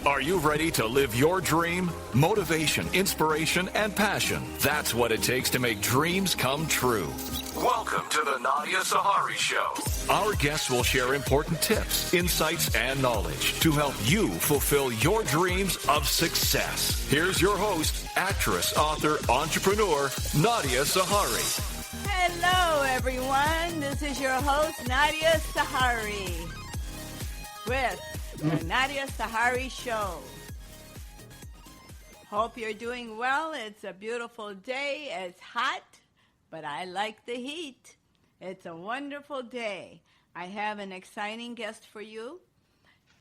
Are you ready to live your dream? Motivation, inspiration, and passion. That's what it takes to make dreams come true. Welcome to the Nadia Sahari Show. Our guests will share important tips, insights, and knowledge to help you fulfill your dreams of success. Here's your host, actress, author, entrepreneur, Nadia Sahari. Hello, everyone. This is your host, Nadia Sahari, with the Nadia Sahari Show. Hope you're doing well. It's a beautiful day. It's hot, but I like the heat. It's a wonderful day. I have an exciting guest for you.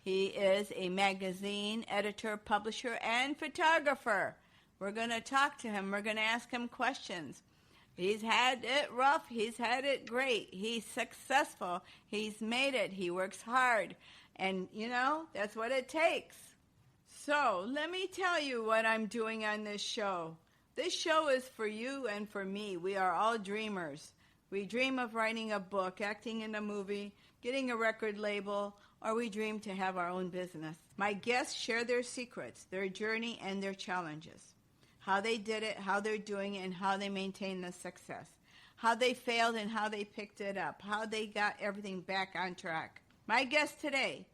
He is a magazine editor, publisher, and photographer. We're going to talk to him. We're going to ask him questions. He's had it rough. He's had it great. He's successful. He's made it. He works hard. And, you know, that's what it takes. So let me tell you what I'm doing on this show. This show is for you and for me. We are all dreamers. We dream of writing a book, acting in a movie, getting a record label, or we dream to have our own business. My guests share their secrets, their journey, and their challenges. How they did it, how they're doing it, and how they maintain the success. How they failed and how they picked it up. How they got everything back on track. My guest today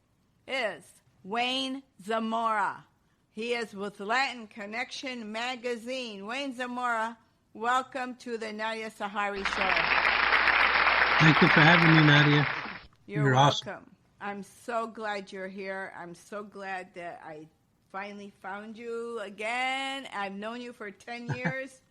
is Wayne Zamora. He is with Latin Connection Magazine. Wayne Zamora, welcome to the Nadia Sahari Show. Thank you for having me, Nadia. You're awesome. Welcome. I'm so glad you're here. I'm so glad that I finally found you again. I've known you for 10 years.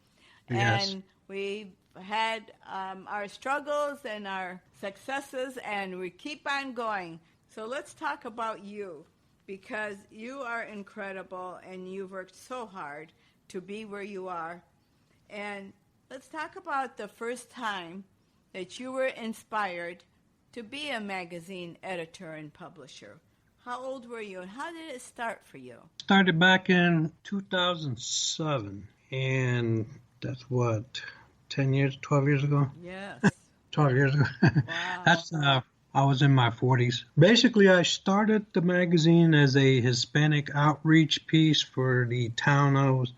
Yes. And we've had our struggles and our successes, and we keep on going. So let's talk about you, because you are incredible, and you've worked so hard to be where you are. And let's talk about the first time that you were inspired to be a magazine editor and publisher. How old were you, and how did it start for you? Started back in 2007, and that's what, 10 years, 12 years ago? Yes. 12 years ago. Wow. That's I was in my 40s. Basically, I started the magazine as a Hispanic outreach piece for the town I was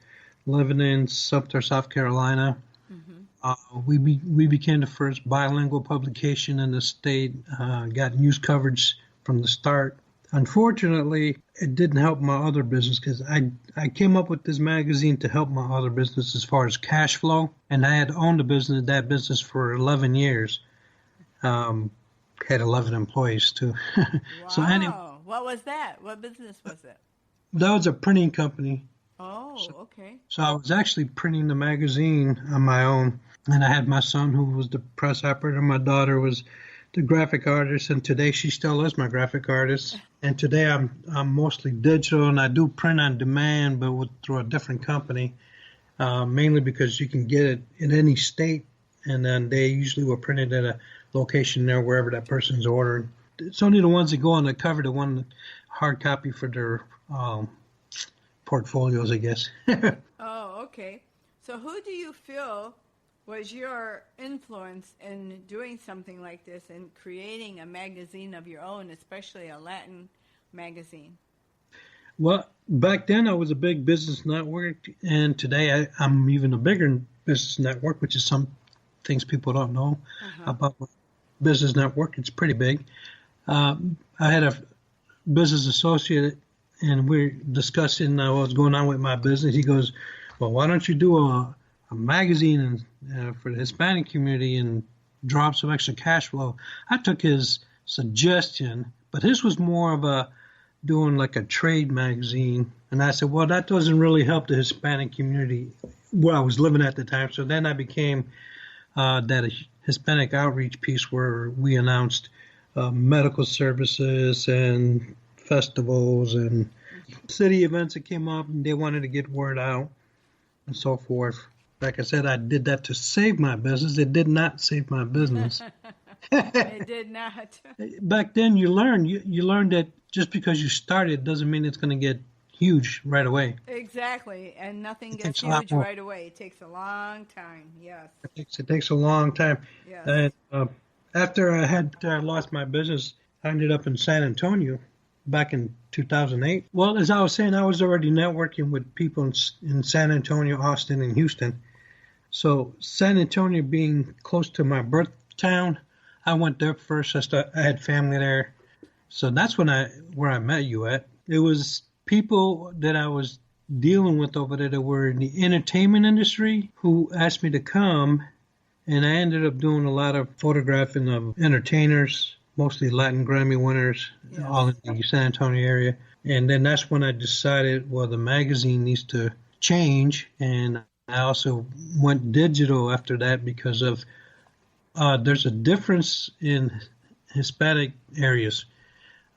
living in, Sumter, South Carolina. Mm-hmm. We became the first bilingual publication in the state, got news coverage from the start. Unfortunately, it didn't help my other business, because I came up with this magazine to help my other business as far as cash flow, and I had owned that business for 11 years. Had 11 employees too. Wow. So anyway, what was that? What business was it? that was a printing company. Oh, okay. So I was actually printing the magazine on my own, and I had my son who was the press operator. My daughter was the graphic artist, and today she still is my graphic artist. And today I'm mostly digital, and I do print on demand, but through a different company, mainly because you can get it in any state, and then they usually will print it at a location there wherever that person's ordering. It's only the ones that go on the cover that want hard copy for their portfolios, I guess. Oh, okay. So who do you feel was your influence in doing something like this and creating a magazine of your own, especially a Latin magazine? Well, back then I was a big business network, and today I'm even a bigger business network, which is some things people don't know about my business network. It's pretty big. I had a business associate, and we're discussing what's going on with my business. He goes, well, why don't you do a magazine for the Hispanic community and draw up some extra cash flow? I took his suggestion, but his was more of doing like a trade magazine. And I said, well, that doesn't really help the Hispanic community where I was living at the time. So then I became that Hispanic outreach piece where we announced medical services and festivals and city events that came up, and they wanted to get word out and so forth. Like I said, I did that to save my business. It did not save my business. It did not. Back then, you learn that just because you started doesn't mean it's going to get huge right away. Exactly, and nothing gets huge right away. It takes a long time. Yes. It takes a long time. Yes. And after I lost my business, I ended up in San Antonio back in 2008. Well, as I was saying, I was already networking with people in San Antonio, Austin, and Houston. So San Antonio being close to my birth town, I went there first. I had family there. So that's where I met you at. It was people that I was dealing with over there that were in the entertainment industry who asked me to come, and I ended up doing a lot of photographing of entertainers, mostly Latin Grammy winners, all in the San Antonio area. And then that's when I decided, well, the magazine needs to change, and I also went digital after that because of there's a difference in Hispanic areas.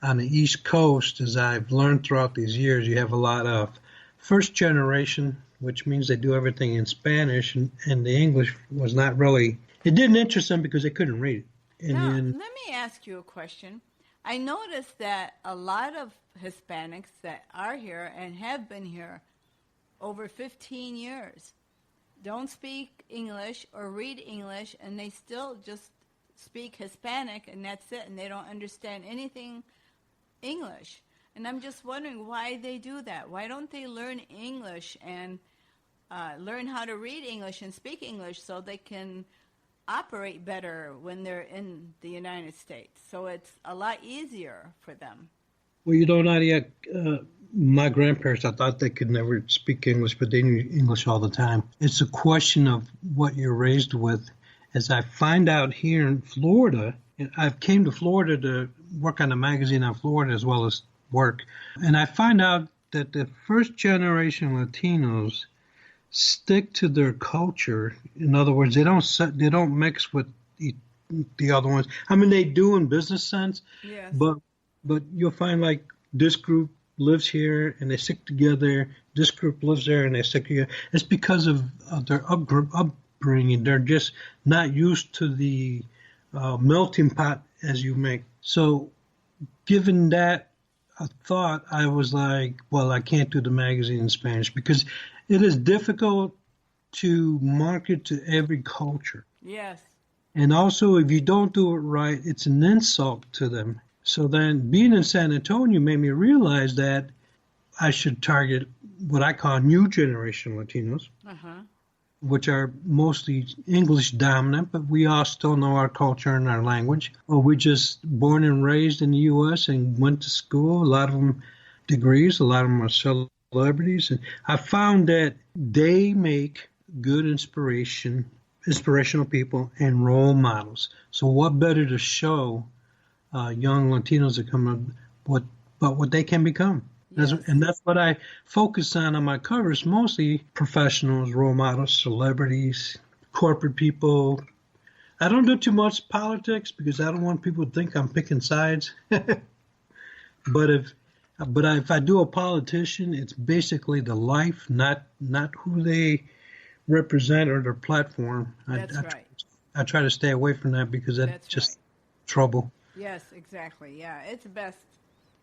On the East Coast, as I've learned throughout these years, you have a lot of first generation, which means they do everything in Spanish, and the English was not really, it didn't interest them because they couldn't read it. Now, let me ask you a question. I noticed that a lot of Hispanics that are here and have been here over 15 years don't speak English or read English, and they still just speak Hispanic, and that's it, and they don't understand anything English. And I'm just wondering why they do that. Why don't they learn English and learn how to read English and speak English so they can operate better when they're in the United States? So it's a lot easier for them. Well, Nadia, my grandparents, I thought they could never speak English, but they knew English all the time. It's a question of what you're raised with. As I find out here in Florida, I came to Florida to work on a magazine on Florida as well as work. And I find out that the first generation Latinos stick to their culture. In other words, they don't mix with the other ones. I mean, they do in business sense, yes. but you'll find like this group lives here and they stick together. This group lives there and they stick together. It's because of their upbringing. They're just not used to the melting pot as you make. So given that a thought, I was like, well, I can't do the magazine in Spanish because it is difficult to market to every culture. Yes. And also, if you don't do it right, it's an insult to them. So then being in San Antonio made me realize that I should target what I call new generation Latinos, which are mostly English dominant, but we all still know our culture and our language. Or we're just born and raised in the U.S. and went to school. A lot of them degrees, a lot of them are celebrities. And I found that they make good inspirational people and role models. So what better to show young Latinos that come up what they can become. Yes. And that's what I focus on my covers, mostly professionals, role models, celebrities, corporate people. I don't do too much politics because I don't want people to think I'm picking sides. But if I do a politician, it's basically the life, not who they represent or their platform. That's right. I try to stay away from that because that's just trouble. Yes, exactly. Yeah, it's best.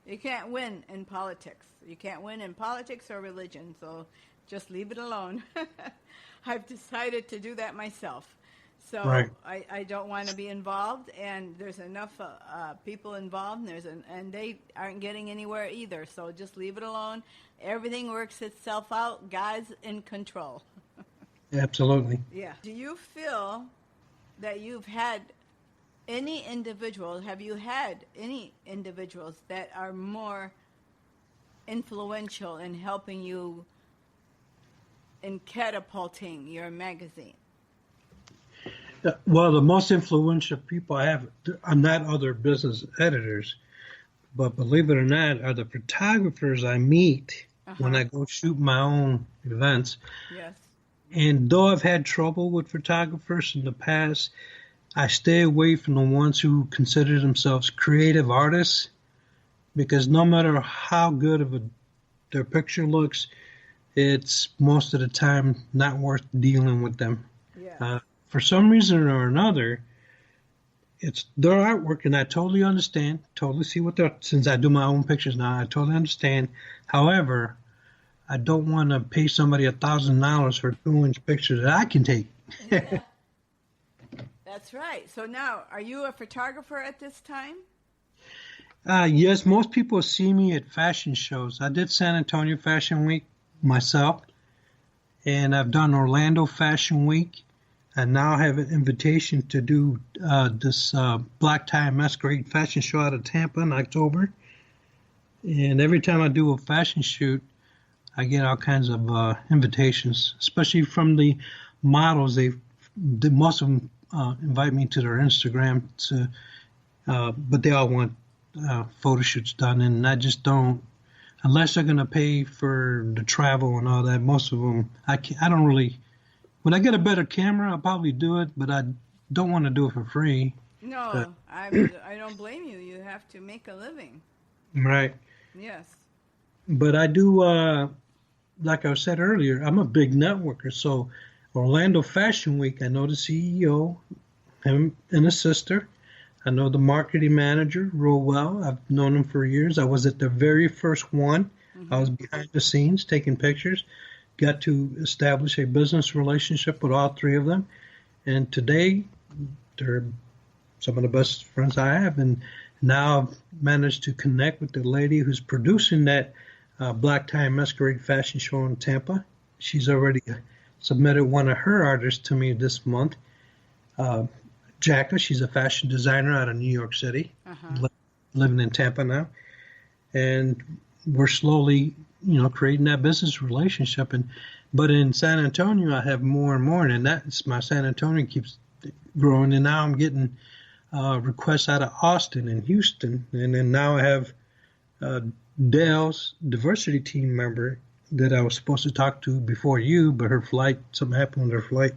You can't win in politics. You can't win in politics or religion, so just leave it alone. I've decided to do that myself. So right. I don't want to be involved, and there's enough people involved, and they aren't getting anywhere either, so just leave it alone. Everything works itself out. God's in control. Absolutely. Yeah. Do you feel that you've had have you had any individuals that are more influential in helping you in catapulting your magazine? Well, the most influential people I have are not other business editors, but believe it or not, are the photographers I meet when I go shoot my own events. Yes. And though I've had trouble with photographers in the past, I stay away from the ones who consider themselves creative artists, because no matter how good of their picture looks, it's most of the time not worth dealing with them. Yeah. For some reason or another, it's their artwork, and I totally understand, totally see what they're, since I do my own pictures now, I totally understand. However, I don't want to pay somebody $1,000 for a 2-inch picture that I can take. Yeah. That's right. So now, are you a photographer at this time? Yes, most people see me at fashion shows. I did San Antonio Fashion Week myself, and I've done Orlando Fashion Week, and now I have an invitation to do this Black Tie Masquerade fashion show out of Tampa in October. And every time I do a fashion shoot, I get all kinds of invitations, especially from the models. Most of them invite me to their Instagram, but they all want photo shoots done, and I just don't, unless they're going to pay for the travel and all that. Most of them, I don't really. When I get a better camera, I'll probably do it, but I don't want to do it for free. No, But, I don't blame you. You have to make a living. right. Yes. But I do, like I said earlier, I'm a big networker. So Orlando Fashion Week, I know the CEO, him and his sister. I know the marketing manager real well. I've known him for years. I was at the very first one. I was behind the scenes taking pictures. Got to establish a business relationship with all three of them. And today, they're some of the best friends I have. And now I've managed to connect with the lady who's producing that Black Tie Masquerade fashion show in Tampa. She's already submitted one of her artists to me this month. Jacka, she's a fashion designer out of New York City, living in Tampa now. And we're slowly, creating that business relationship. But in San Antonio, I have more and more, and that's my San Antonio keeps growing. And now I'm getting requests out of Austin and Houston, and then now I have Dale's diversity team member that I was supposed to talk to before you, but something happened with her flight.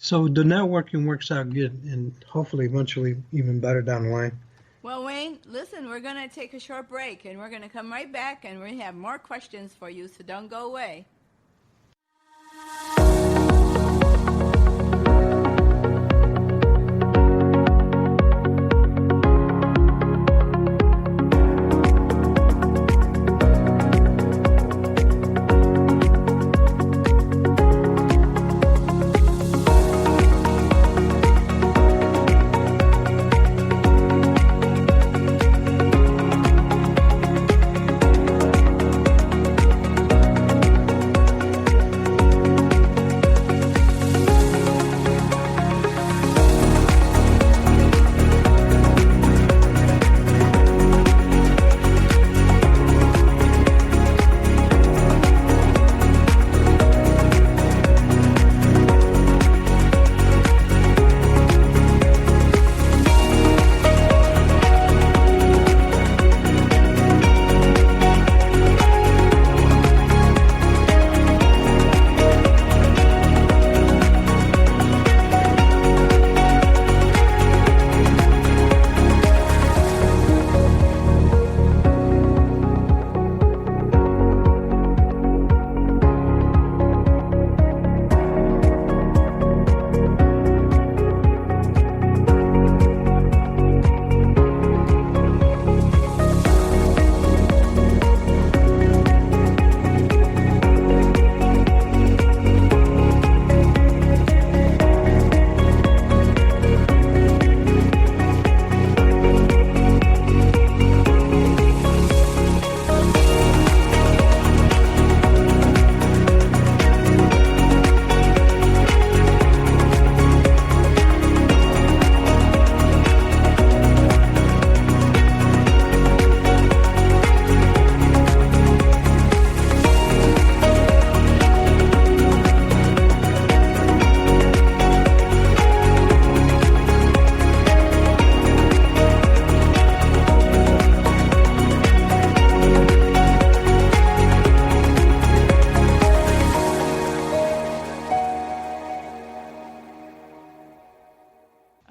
So the networking works out good, and hopefully eventually even better down the line. Well, Wayne, listen, we're going to take a short break, and we're going to come right back, and we have more questions for you, so don't go away.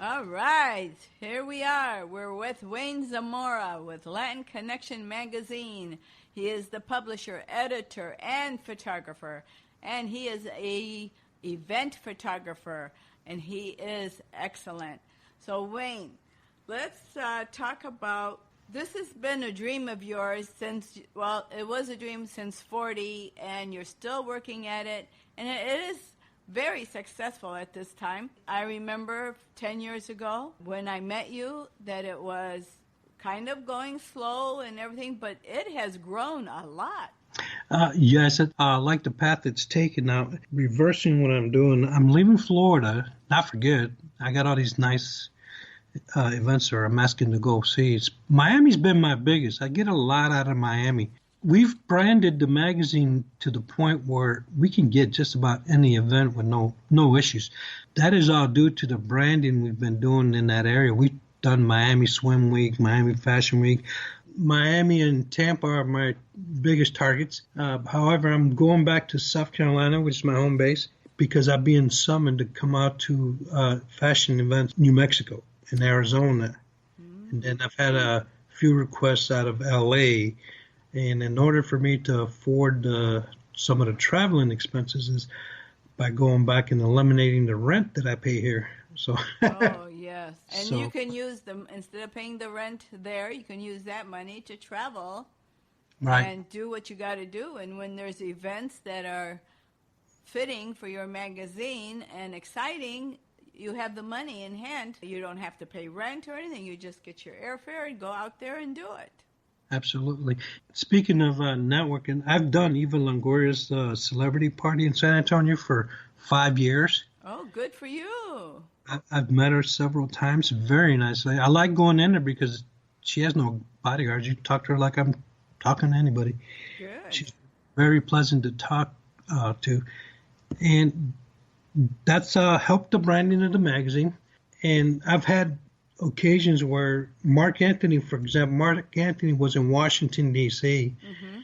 All right, here we are. We're with Wayne Zamora with Latin Connection Magazine. He is the publisher, editor, and photographer, and he is a event photographer, and he is excellent. So, Wayne, let's talk about, this has been a dream of yours since, well, it was a dream since 40, and you're still working at it, and it is very successful at this time. I remember 10 years ago when I met you that it was kind of going slow and everything, but it has grown a lot. Yes, I like the path it's taken now. Reversing what I'm doing, I'm leaving Florida, not for good. I got all these nice events that I'm asking to go see. Miami's been my biggest. I get a lot out of Miami. We've branded the magazine to the point where we can get just about any event with no issues. That is all due to the branding we've been doing in that area. We've done Miami Swim Week, Miami Fashion Week. Miami and Tampa are my biggest targets. However, I'm going back to South Carolina, which is my home base, because I'm being summoned to come out to fashion events in New Mexico and Arizona. Mm-hmm. And then I've had a few requests out of L.A., and in order for me to afford some of the traveling expenses is by going back and eliminating the rent that I pay here. So. Oh, yes. And you can use them, instead of paying the rent there, you can use that money to travel and do what you got to do. And when there's events that are fitting for your magazine and exciting, you have the money in hand. You don't have to pay rent or anything. You just get your airfare and go out there and do it. Absolutely. Speaking of networking, I've done Eva Longoria's celebrity party in San Antonio for 5 years. Oh, good for you. I've met her several times. Very nice lady. I like going in there because she has no bodyguards. You talk to her like I'm talking to anybody. Good. She's very pleasant to talk to. And that's helped the branding of the magazine. And I've had occasions where Mark Anthony, for example, Mark Anthony was in Washington, D.C., mm-hmm.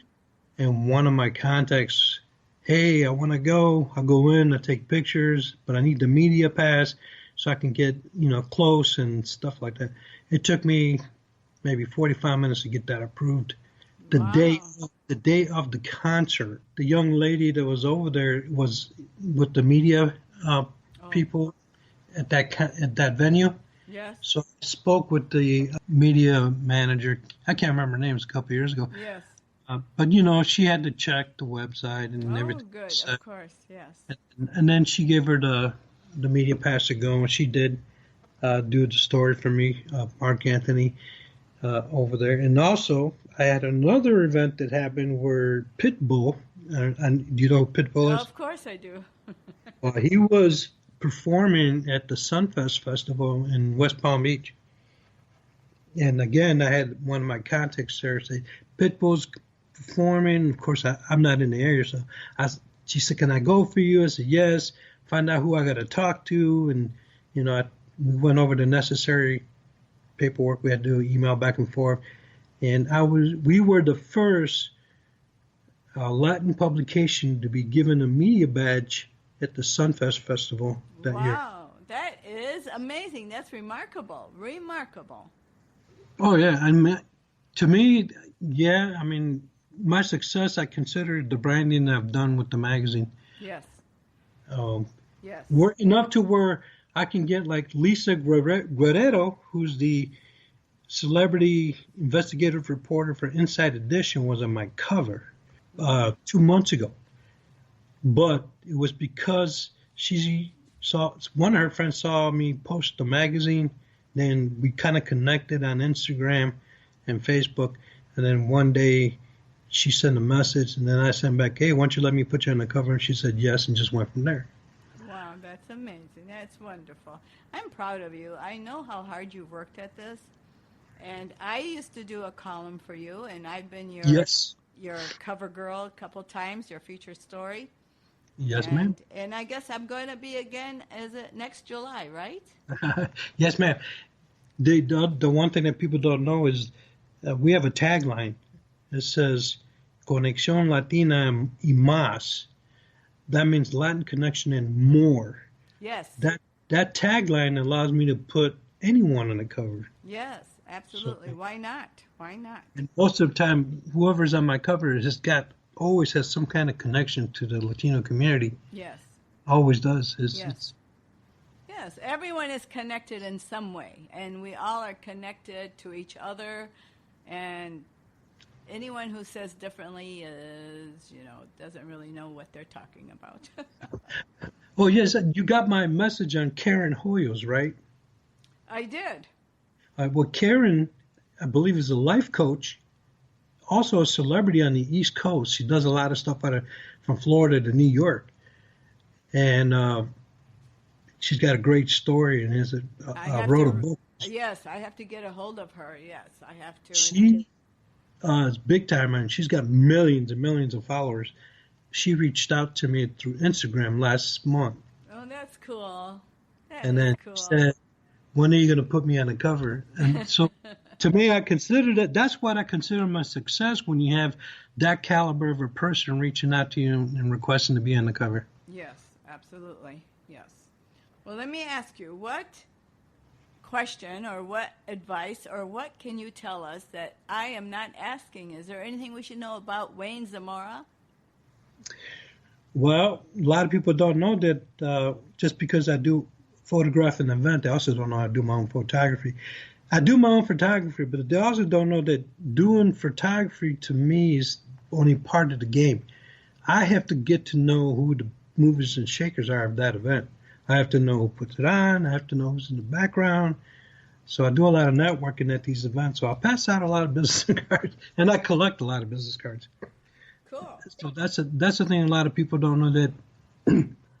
and one of my contacts, hey, I want to go. I'll go in, I take pictures, but I need the media pass so I can get, close and stuff like that. It took me maybe 45 minutes to get that approved. The day of the concert, the young lady that was over there was with the media people at that venue. Yes. So I spoke with the media manager. I can't remember her name. It was a couple of years ago. Yes. But, she had to check the website and everything. Oh, good. Of course, yes. And then she gave her the media pass to go, and she did do the story for me, Mark Anthony, over there. And also, I had another event that happened where Pitbull, and do you know who Pitbull is? Of course I do. Well, he was performing at the Sunfest Festival in West Palm Beach. And again, I had one of my contacts there say, Pitbull's performing. Of course, I'm not in the area, so she said, can I go for you? I said, yes. Find out who I got to talk to. And, we went over the necessary paperwork. We had to do email back and forth. And we were the first Latin publication to be given a media badge at the Sunfest Festival that year. Wow, that is amazing. That's remarkable. Remarkable. Oh, yeah. To me, yeah, my success, I consider the branding I've done with the magazine. Yes. Yes. We're enough to where I can get like Lisa Guerrero, who's the celebrity investigative reporter for Inside Edition, was on my cover 2 months ago. But it was because one of her friends saw me post the magazine, then we kind of connected on Instagram and Facebook, and then one day she sent a message, and then I sent back, hey, why don't you let me put you on the cover? And she said yes, and just went from there. Wow, that's amazing. That's wonderful. I'm proud of you. I know how hard you worked at this, and I used to do a column for you, and I've been your cover girl a couple times, your feature story. Yes, ma'am. And I guess I'm going to be again next July, right? Yes, ma'am. The one thing that people don't know is we have a tagline. It says, Conexión Latina y más. That means Latin connection and more. Yes. That tagline allows me to put anyone on the cover. Yes, absolutely. So, why not? Why not? And most of the time, whoever's on my cover always has some kind of connection to the Latino community. Yes. Always does. Yes, everyone is connected in some way, and we all are connected to each other, and anyone who says differently doesn't really know what they're talking about. Oh, yes, you got my message on Karen Hoyos, right? I did. Well, Karen, I believe, is a life coach, also a celebrity on the East Coast. She does a lot of stuff from Florida to New York. And she's got a great story and wrote a book. Yes, I have to get a hold of her. Yes, I have to. She is big time, and she's got millions and millions of followers. She reached out to me through Instagram last month. Oh, that's cool. And then said, when are you going to put me on the cover? And so to me, that's what I consider my success, when you have that caliber of a person reaching out to you and requesting to be on the cover. Yes, absolutely. Yes. Well, let me ask you, what question or what advice or what can you tell us that I am not asking? Is there anything we should know about Wayne Zamora? Well, a lot of people don't know that just because I do photograph an event, they also don't know I do my own photography. I do my own photography, but they also don't know that doing photography to me is only part of the game. I have to get to know who the movers and shakers are of that event. I have to know who puts it on. I have to know who's in the background. So I do a lot of networking at these events. So I pass out a lot of business cards, and I collect a lot of business cards. Cool. So that's the thing a lot of people don't know,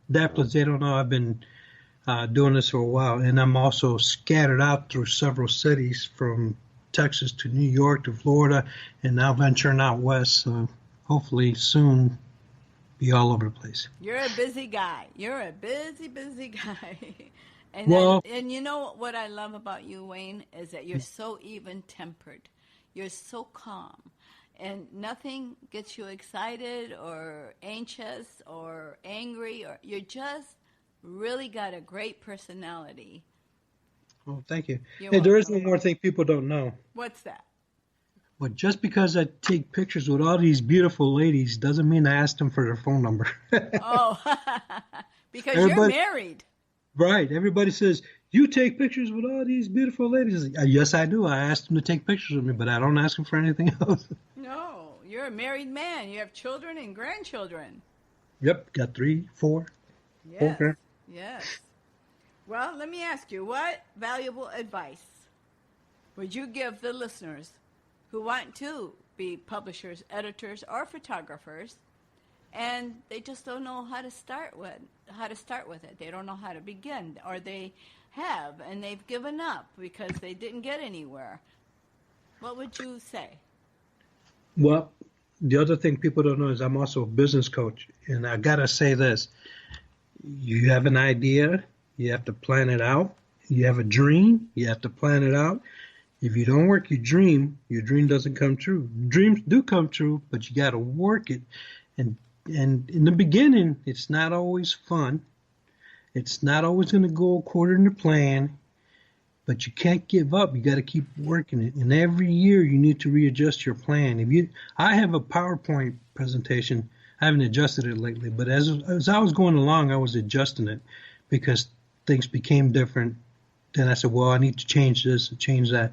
that plus they don't know I've been doing this for a while, and I'm also scattered out through several cities from Texas to New York to Florida, and now venturing out west. So hopefully soon be all over the place. You're a busy guy. You're a busy guy. And and you know what I love about you, Wayne, is that you're so even-tempered. You're so calm. And nothing gets you excited or anxious or angry. Or you're just really got a great personality. Oh, thank you. Hey, there is one more thing people don't know. What's that? But just because I take pictures with all these beautiful ladies doesn't mean I asked them for their phone number. Oh, because you're married. Right. Everybody says, you take pictures with all these beautiful ladies. Yes, I do. I asked them to take pictures with me, but I don't ask them for anything else. No, you're a married man. You have children and grandchildren. Yep. Got 3, 4. Yes. 4. Yes. Well, let me ask you, what valuable advice would you give the listeners who want to be publishers, editors, or photographers, and they just don't know how to start with it? They don't know how to begin, or they have and they've given up because they didn't get anywhere. What would you say? Well, the other thing people don't know is I'm also a business coach, and I gotta say this: you have an idea, you have to plan it out. You have a dream, you have to plan it out. If you don't work your dream doesn't come true. Dreams do come true, but you got to work it. And in the beginning, it's not always fun. It's not always going to go according to plan, but you can't give up. You got to keep working it. And every year you need to readjust your plan. I have a PowerPoint presentation. I haven't adjusted it lately, but as I was going along, I was adjusting it because things became different. Then I said, well, I need to change this and change that.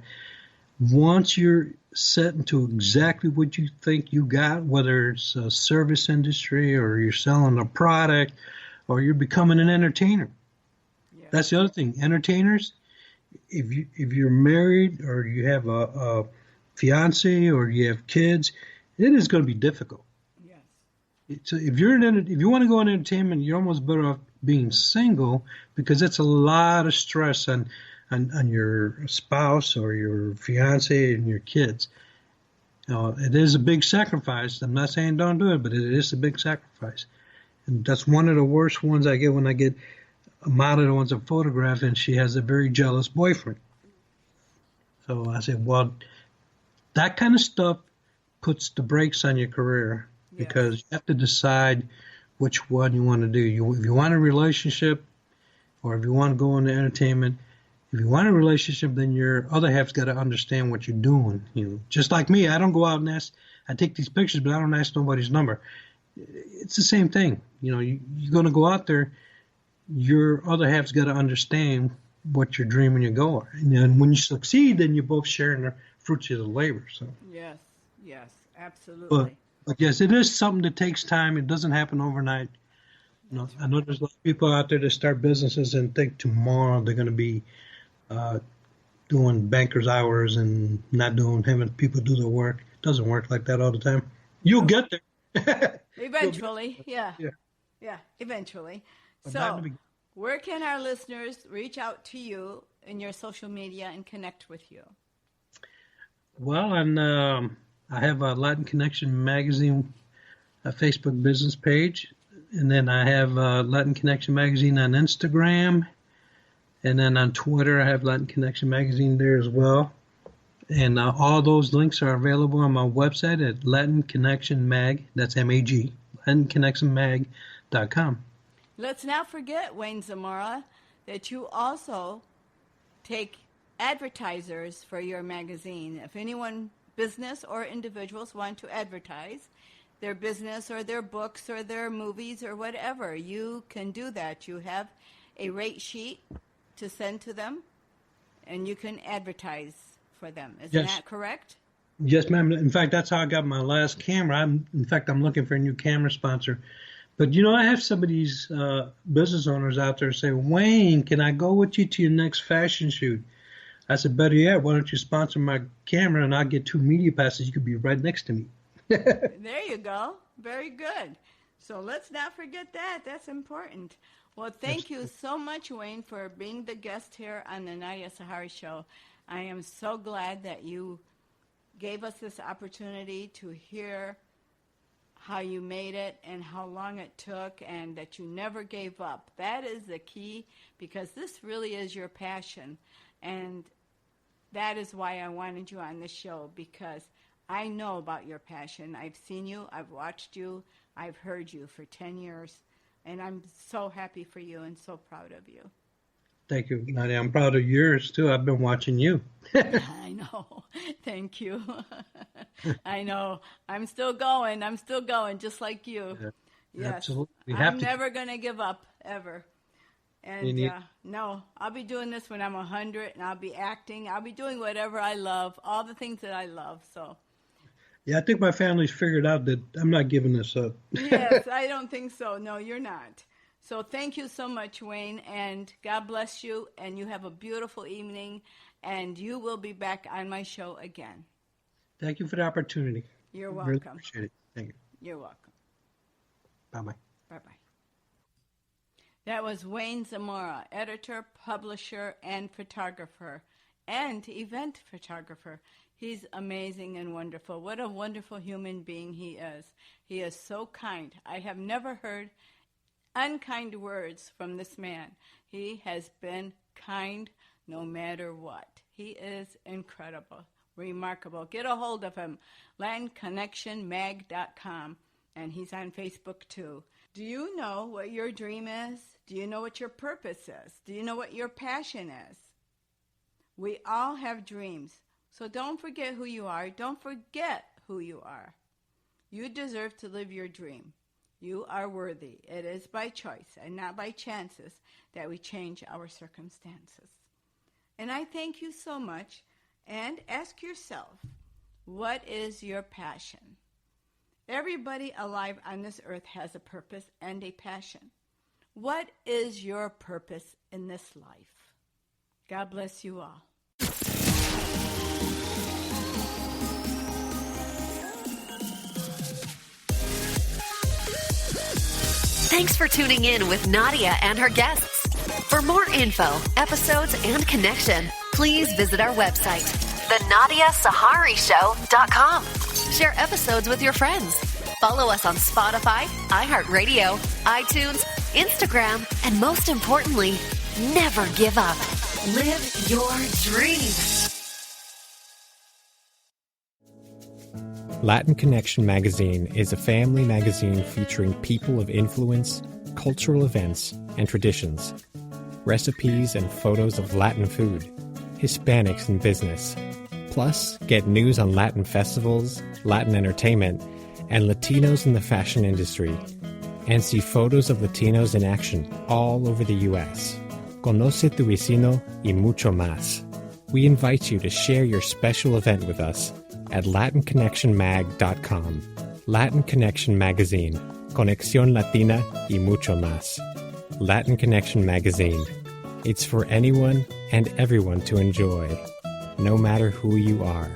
Once you're set into exactly what you think you got, whether it's a service industry or you're selling a product or you're becoming an entertainer. Yeah. That's the other thing. Entertainers, if you're married or you have a fiance or you have kids, it is going to be difficult. Yes. So if you want to go in entertainment, you're almost better off being single, because it's a lot of stress on your spouse or your fiance and your kids. It is a big sacrifice. I'm not saying don't do it, but it is a big sacrifice. And that's one of the worst ones I get when I get a model that wants a photograph and she has a very jealous boyfriend. So I said, well, that kind of stuff puts the brakes on your career, because you have to decide which one you want to do. If you want a relationship, or if you want to go into entertainment, if you want a relationship, then your other half's got to understand what you're doing. Just like me, I don't go out and ask. I take these pictures, but I don't ask nobody's number. It's the same thing. You're going to go out there. Your other half's got to understand what your dream and your goal are. And then when you succeed, then you're both sharing the fruits of the labor. So yes, Yes, absolutely. But yes, it is something that takes time. It doesn't happen overnight. I know there's a lot of people out there that start businesses and think tomorrow they're going to be doing banker's hours and not having people do the work. It doesn't work like that all the time. You'll get there. Eventually, yeah, eventually. But So, where can our listeners reach out to you in your social media and connect with you? Well, I have a Latin Connection Magazine Facebook business page, and then I have Latin Connection Magazine on Instagram, and then on Twitter I have Latin Connection Magazine there as well. And all those links are available on my website at Latin Connection Mag, that's M-A-G, LatinConnectionMag.com. Let's not forget, Wayne Zamora, that you also take advertisers for your magazine. If anyone, business or individuals, want to advertise their business or their books or their movies or whatever, you can do that. You have a rate sheet to send to them, and you can advertise for them. Isn't that correct? Yes, ma'am. In fact, that's how I got my last camera. I'm looking for a new camera sponsor. But, I have some of these business owners out there say, Wayne, can I go with you to your next fashion shoot? I said, better yet, why don't you sponsor my camera and I'll get 2 media passes. You could be right next to me. There you go. Very good. So let's not forget that. That's important. Well, thank you so much, Wayne, for being the guest here on the Nadia Sahari Show. I am so glad that you gave us this opportunity to hear how you made it and how long it took, and that you never gave up. That is the key, because this really is your passion. And that is why I wanted you on the show, because I know about your passion. I've seen you, I've watched you, I've heard you for 10 years, and I'm so happy for you and so proud of you. Thank you, Nadia. I'm proud of yours, too. I've been watching you. I know. Thank you. I know. I'm still going, just like you. Yeah, yes. Absolutely. I'm never going to give up, ever. And no, I'll be doing this when I'm 100, and I'll be acting. I'll be doing whatever I love, all the things that I love. So. Yeah, I think my family's figured out that I'm not giving this up. Yes, I don't think so. No, you're not. So thank you so much, Wayne, and God bless you, and you have a beautiful evening, and you will be back on my show again. Thank you for the opportunity. You're welcome. Really appreciate it. Thank you. You're welcome. Bye-bye. Bye-bye. That was Wayne Zamora, editor, publisher, and photographer, and event photographer. He's amazing and wonderful. What a wonderful human being he is. He is so kind. I have never heard unkind words from this man. He has been kind no matter what. He is incredible, remarkable. Get a hold of him, LandConnectionMag.com, and he's on Facebook too. Do you know what your dream is? Do you know what your purpose is? Do you know what your passion is? We all have dreams, so don't forget who you are. Don't forget who you are. You deserve to live your dream. You are worthy. It is by choice and not by chances that we change our circumstances. And I thank you so much. And ask yourself, what is your passion? Everybody alive on this earth has a purpose and a passion. What is your purpose in this life? God bless you all. Thanks for tuning in with Nadia and her guests. For more info, episodes, and connection, please visit our website, thenadiasaharishow.com. Share episodes with your friends. Follow us on Spotify, iHeartRadio, iTunes, Instagram, and most importantly, never give up. Live your dream. Latin Connection Magazine is a family magazine featuring people of influence, cultural events, and traditions, recipes and photos of Latin food, Hispanics in business. Plus, get news on Latin festivals, Latin entertainment, and Latinos in the fashion industry, and see photos of Latinos in action all over the U.S. Conoce tu vecino y mucho más. We invite you to share your special event with us at LatinConnectionMag.com. Latin Connection Magazine. Conexión Latina y mucho más. Latin Connection Magazine. It's for anyone and everyone to enjoy, no matter who you are.